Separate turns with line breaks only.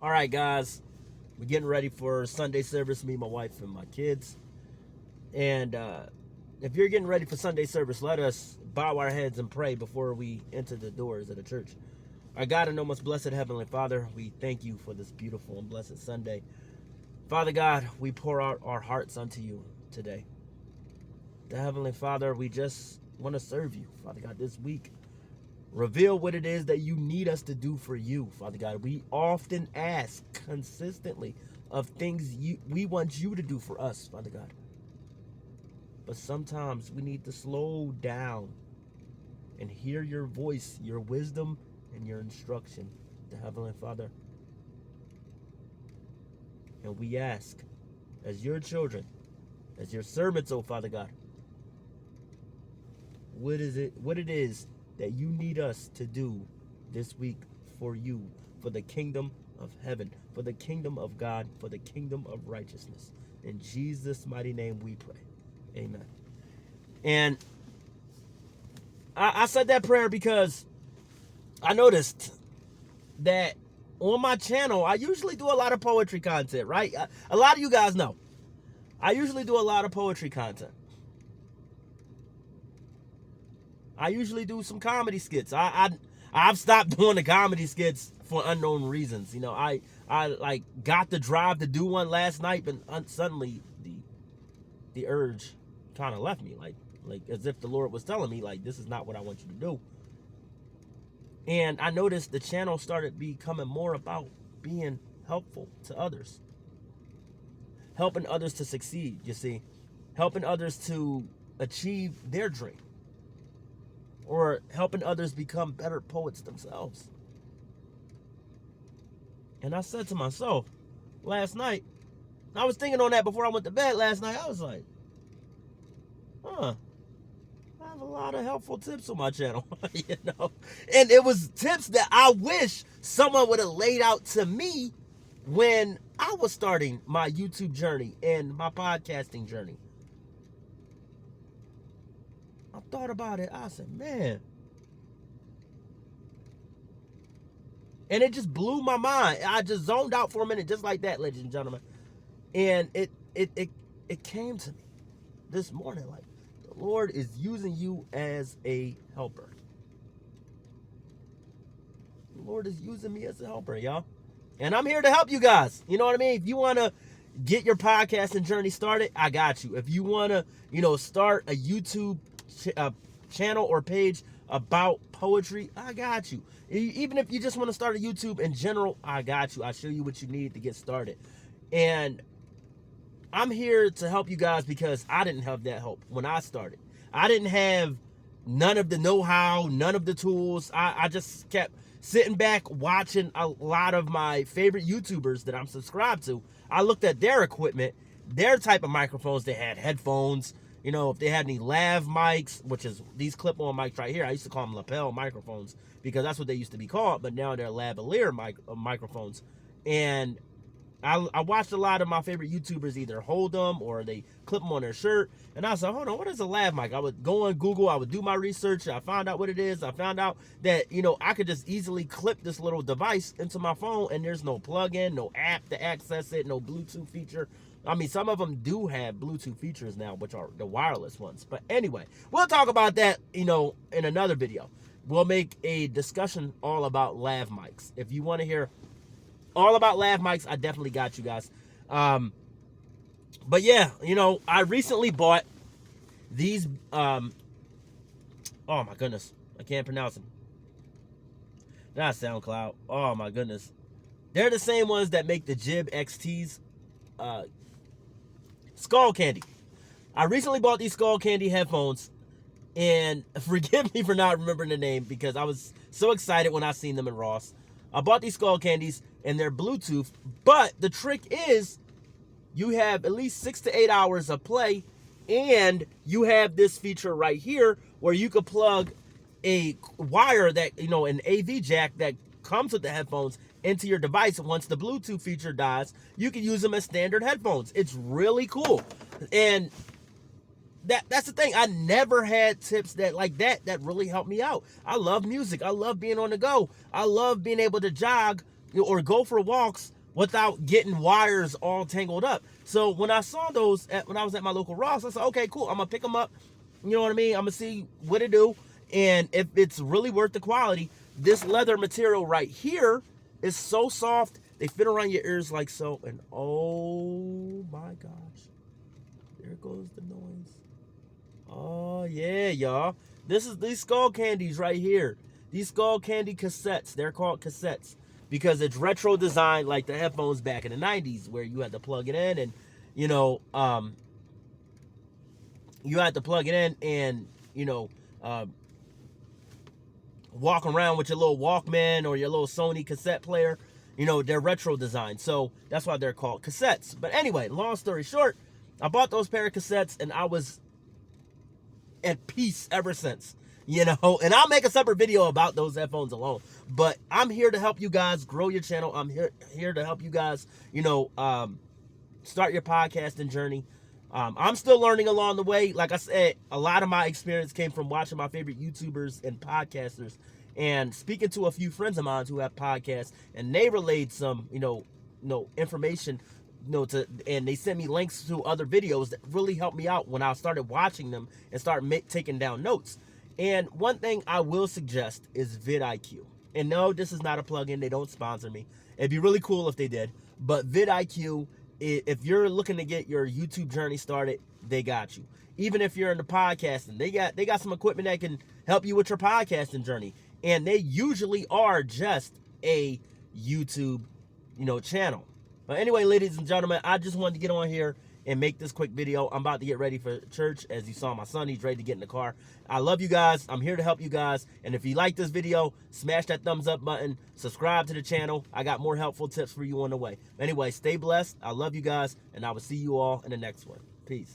All right, guys, we're getting ready for Sunday service, me, my wife, and my kids. And if you're getting ready for Sunday service, let us bow our heads and pray before we enter the doors of the church. Our God and most blessed Heavenly Father, we thank you for this beautiful and blessed Sunday. Father God, we pour out our hearts unto you today. The Heavenly Father, we just want to serve you, Father God, this week. Reveal what it is that you need us to do for you, Father God. We often ask consistently of things we want you to do for us, Father God. But sometimes we need to slow down and hear your voice, your wisdom, and your instruction, the Heavenly Father. And we ask, as your children, as your servants, oh Father God, what it is that you need us to do this week for you, for the kingdom of heaven, for the kingdom of God, for the kingdom of righteousness. In Jesus' mighty name we pray. Amen. And I said that prayer because I noticed that on my channel, I usually do a lot of poetry content, right? A lot of you guys know. I usually do a lot of poetry content. I usually do some comedy skits. I've stopped doing the comedy skits for unknown reasons. You know, I like got the drive to do one last night, but suddenly the urge kind of left me, like as if the Lord was telling me, like, this is not what I want you to do. And I noticed the channel started becoming more about being helpful to others, helping others to succeed. You see, helping others to achieve their dream, or helping others become better poets themselves. And I said to myself last night, I was thinking on that before I went to bed last night. I was like, I have a lot of helpful tips on my channel, you know? And it was tips that I wish someone would have laid out to me when I was starting my YouTube journey and my podcasting journey. I thought about it. I said, man. And it just blew my mind. I just zoned out for a minute, just like that, ladies and gentlemen. And it came to me this morning, like, the Lord is using you as a helper. The Lord is using me as a helper, y'all. And I'm here to help you guys. You know what I mean? If you want to get your podcasting journey started, I got you. If you want to, start a YouTube channel or page about poetry, I got you. Even if you just want to start a YouTube in general, I got you. I'll show you what you need to get started. And I'm here to help you guys because I didn't have that help when I started. I didn't have none of the know-how, none of the tools. I just kept sitting back watching a lot of my favorite YouTubers that I'm subscribed to. I looked at their equipment, their type of microphones. They had headphones. You know, if they had any lav mics, which is these clip-on mics right here. I used to call them lapel microphones because that's what they used to be called, but now they're lavalier microphones. And I watched a lot of my favorite YouTubers either hold them or they clip them on their shirt. And I was like, hold on, what is a lav mic? I would go on Google, I would do my research, I found out what it is. I found out that, I could just easily clip this little device into my phone and there's no plug-in, no app to access it, no Bluetooth feature. I mean, some of them do have Bluetooth features now, which are the wireless ones. But anyway, we'll talk about that, in another video. We'll make a discussion all about lav mics. If you want to hear all about lav mics, I definitely got you guys. But yeah, I recently bought these, oh my goodness, I can't pronounce them. Not SoundCloud. Oh my goodness. They're the same ones that make the Jib XTs, Skull Candy. I recently bought these Skull Candy headphones, and forgive me for not remembering the name because I was so excited when I seen them in Ross. I bought these Skull Candies and they're Bluetooth, but the trick is you have at least 6 to 8 hours of play, and you have this feature right here where you could plug a wire that, an AV jack that comes with the headphones into your device. Once the Bluetooth feature dies, you can use them as standard headphones. It's really cool. And that's the thing. I never had tips that really helped me out. I love music. I love being on the go. I love being able to jog or go for walks without getting wires all tangled up. So when I saw those when I was at my local Ross, I said, okay, cool. I'm gonna pick them up. You know what I mean? I'm gonna see what it do, and if it's really worth the quality. This leather material right here is so soft. They fit around your ears like so. And oh my gosh, there goes the noise. Oh yeah, y'all. This is these skull candies right here. These skull candy cassettes. They're called cassettes because it's retro design, like the headphones back in the 90s, where you had to plug it in and, you know, you had to plug it in and, you know, walk around with your little Walkman or your little Sony cassette player. You know, they're retro design, so that's why they're called cassettes. But anyway, long story short, I bought those pair of cassettes and I was at peace ever since, you know. And I'll make a separate video about those headphones alone. But I'm here to help you guys grow your channel. I'm here to help you guys, you know, start your podcasting journey. I'm still learning along the way. Like I said, a lot of my experience came from watching my favorite YouTubers and podcasters and speaking to a few friends of mine who have podcasts, and they relayed some, you know, information, you know, and they sent me links to other videos that really helped me out when I started watching them and started taking down notes. And one thing I will suggest is vidIQ. And no, this is not a plugin. They don't sponsor me. It'd be really cool if they did. But vidIQ, if you're looking to get your YouTube journey started, they got you. Even if you're into podcasting, they got some equipment that can help you with your podcasting journey. And they usually are just a YouTube, you know, channel. But anyway, ladies and gentlemen, I just wanted to get on here and make this quick video. I'm about to get ready for church. As you saw, my son, he's ready to get in the car. I love you guys. I'm here to help you guys. And if you like this video, smash that thumbs up button. Subscribe to the channel. I got more helpful tips for you on the way. Anyway, stay blessed. I love you guys. And I will see you all in the next one. Peace.